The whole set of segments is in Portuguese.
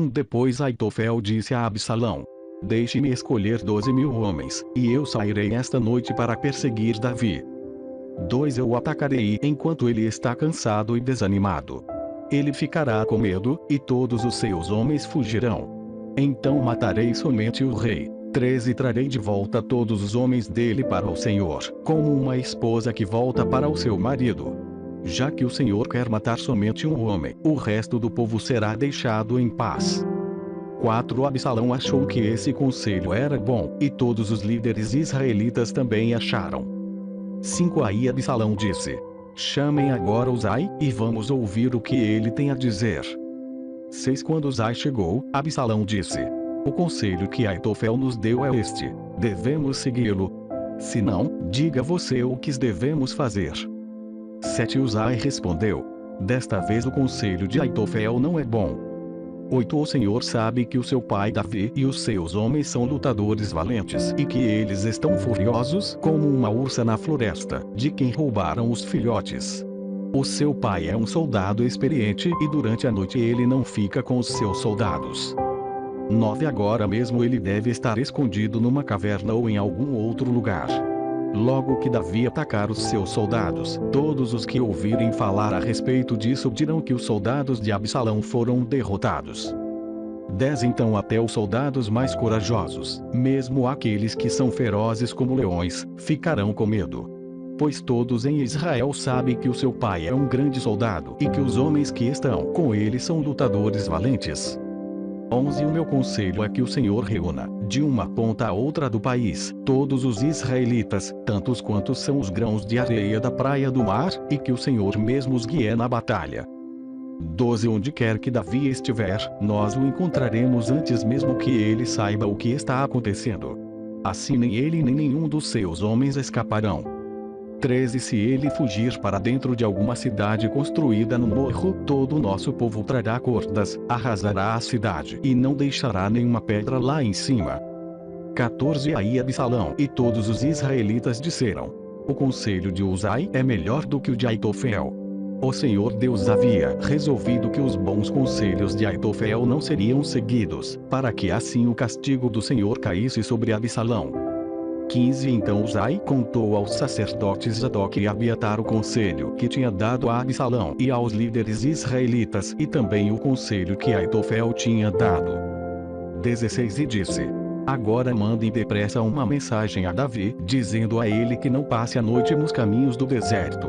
depois Aitofel disse a Absalão: deixe-me escolher 12.000 homens, e eu sairei esta noite para perseguir Davi. 2 Eu o atacarei enquanto ele está cansado e desanimado. Ele ficará com medo, e todos os seus homens fugirão. Então matarei somente o rei. 3 E trarei de volta todos os homens dele para o Senhor, como uma esposa que volta para o seu marido. Já que o Senhor quer matar somente um homem, o resto do povo será deixado em paz. 4 Absalão achou que esse conselho era bom, e todos os líderes israelitas também acharam. 5 Aí Absalão disse: chamem agora Uzai, e vamos ouvir o que ele tem a dizer. 6 Quando Uzai chegou, Absalão disse: o conselho que Aitofel nos deu é este: devemos segui-lo. Se não, diga você o que devemos fazer. 7 Uzai respondeu: desta vez o conselho de Aitofel não é bom. 8 O Senhor sabe que o seu pai Davi e os seus homens são lutadores valentes e que eles estão furiosos como uma ursa na floresta, de quem roubaram os filhotes. O seu pai é um soldado experiente e durante a noite ele não fica com os seus soldados. 9 Agora mesmo ele deve estar escondido numa caverna ou em algum outro lugar. Logo que Davi atacar os seus soldados, todos os que ouvirem falar a respeito disso dirão que os soldados de Absalão foram derrotados. 10 Então até os soldados mais corajosos, mesmo aqueles que são ferozes como leões, ficarão com medo. Pois todos em Israel sabem que o seu pai é um grande soldado e que os homens que estão com ele são lutadores valentes. 11 O meu conselho é que o Senhor reúna, de uma ponta a outra do país, todos os israelitas, tantos quantos são os grãos de areia da praia do mar, e que o Senhor mesmo os guie na batalha. 12 Onde quer que Davi estiver, nós o encontraremos antes mesmo que ele saiba o que está acontecendo. Assim nem ele nem nenhum dos seus homens escaparão. 13 Se ele fugir para dentro de alguma cidade construída no morro, todo o nosso povo trará cordas, arrasará a cidade e não deixará nenhuma pedra lá em cima. 14 Aí Absalão e todos os israelitas disseram: o conselho de Uzai é melhor do que o de Aitofel. O Senhor Deus havia resolvido que os bons conselhos de Aitofel não seriam seguidos, para que assim o castigo do Senhor caísse sobre Absalão. 15 Então Uzai contou aos sacerdotes Zadok e Abiatar o conselho que tinha dado a Absalão e aos líderes israelitas e também o conselho que Aitofel tinha dado. 16 E disse: agora mandem depressa uma mensagem a Davi, dizendo a ele que não passe a noite nos caminhos do deserto.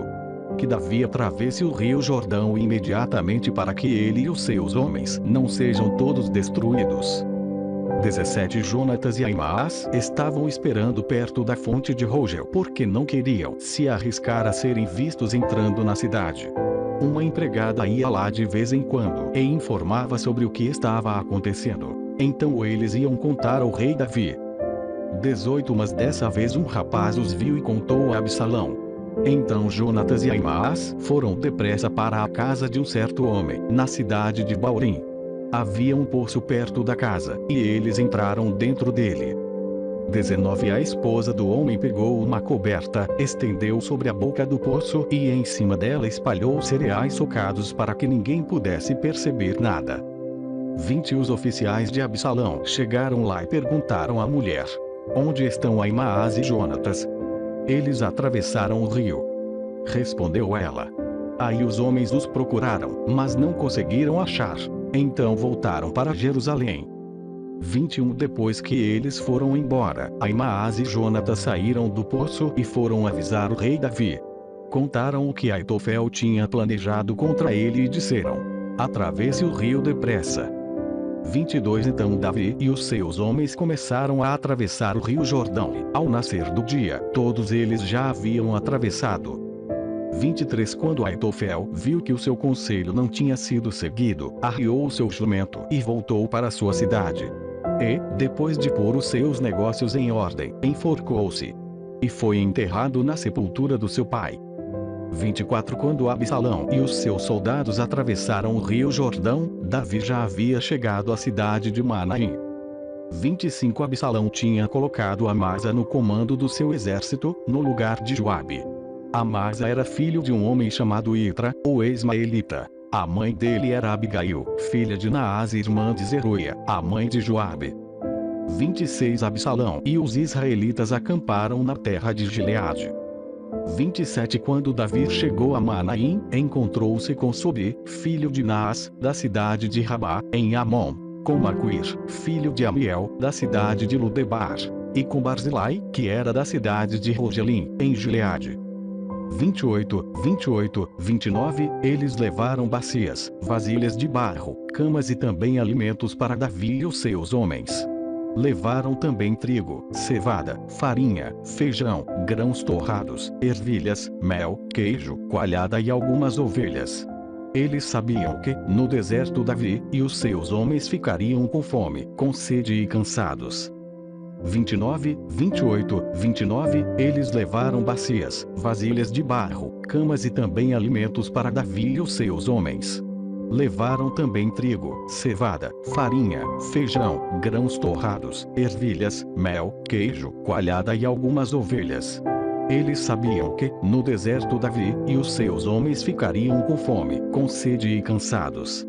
Que Davi atravesse o rio Jordão imediatamente para que ele e os seus homens não sejam todos destruídos. 17 Jonatas e Aimaas estavam esperando perto da fonte de Rogel porque não queriam se arriscar a serem vistos entrando na cidade. Uma empregada ia lá de vez em quando e informava sobre o que estava acontecendo. Então eles iam contar ao rei Davi. 18 Mas dessa vez um rapaz os viu e contou a Absalão. Então Jonatas e Aimaas foram depressa para a casa de um certo homem, na cidade de Baurim. Havia um poço perto da casa, e eles entraram dentro dele. 19 A esposa do homem pegou uma coberta, estendeu sobre a boca do poço e em cima dela espalhou cereais socados para que ninguém pudesse perceber nada. 20 Os oficiais de Absalão chegaram lá e perguntaram à mulher: onde estão Aimaas e Jonatas? Eles atravessaram o rio. Respondeu ela. Aí os homens os procuraram, mas não conseguiram achar. Então voltaram para Jerusalém. 21 Depois que eles foram embora, Aimaas e Jonatas saíram do poço e foram avisar o rei Davi. Contaram o que Aitofel tinha planejado contra ele e disseram: atravesse o rio depressa. 22 Então Davi e os seus homens começaram a atravessar o rio Jordão e, ao nascer do dia, todos eles já haviam atravessado. 23 Quando Aitofel viu que o seu conselho não tinha sido seguido, arriou o seu jumento e voltou para sua cidade. E, depois de pôr os seus negócios em ordem, enforcou-se. E foi enterrado na sepultura do seu pai. 24 Quando Absalão e os seus soldados atravessaram o rio Jordão, Davi já havia chegado à cidade de Manaim. 25 Absalão tinha colocado Amasa no comando do seu exército, no lugar de Joabe. Amasa era filho de um homem chamado Itra, o Ismaelita. A mãe dele era Abigail, filha de Naás e irmã de Zeruia, a mãe de Joabe. 26 Absalão e os israelitas acamparam na terra de Gileade. 27 Quando Davi chegou a Manaim, encontrou-se com Sobi, filho de Naás, da cidade de Rabá, em Amon, com Maquir, filho de Amiel, da cidade de Ludebar, e com Barzilai, que era da cidade de Rogelim, em Gileade. 28, 29 Eles levaram bacias, vasilhas de barro, camas e também alimentos para Davi e os seus homens. Levaram também trigo, cevada, farinha, feijão, grãos torrados, ervilhas, mel, queijo, coalhada e algumas ovelhas. Eles sabiam que, no deserto, Davi e os seus homens ficariam com fome, com sede e cansados. 29 Eles levaram bacias, vasilhas de barro, camas e também alimentos para Davi e os seus homens. Levaram também trigo, cevada, farinha, feijão, grãos torrados, ervilhas, mel, queijo, coalhada e algumas ovelhas. Eles sabiam que, no deserto, Davi e os seus homens ficariam com fome, com sede e cansados.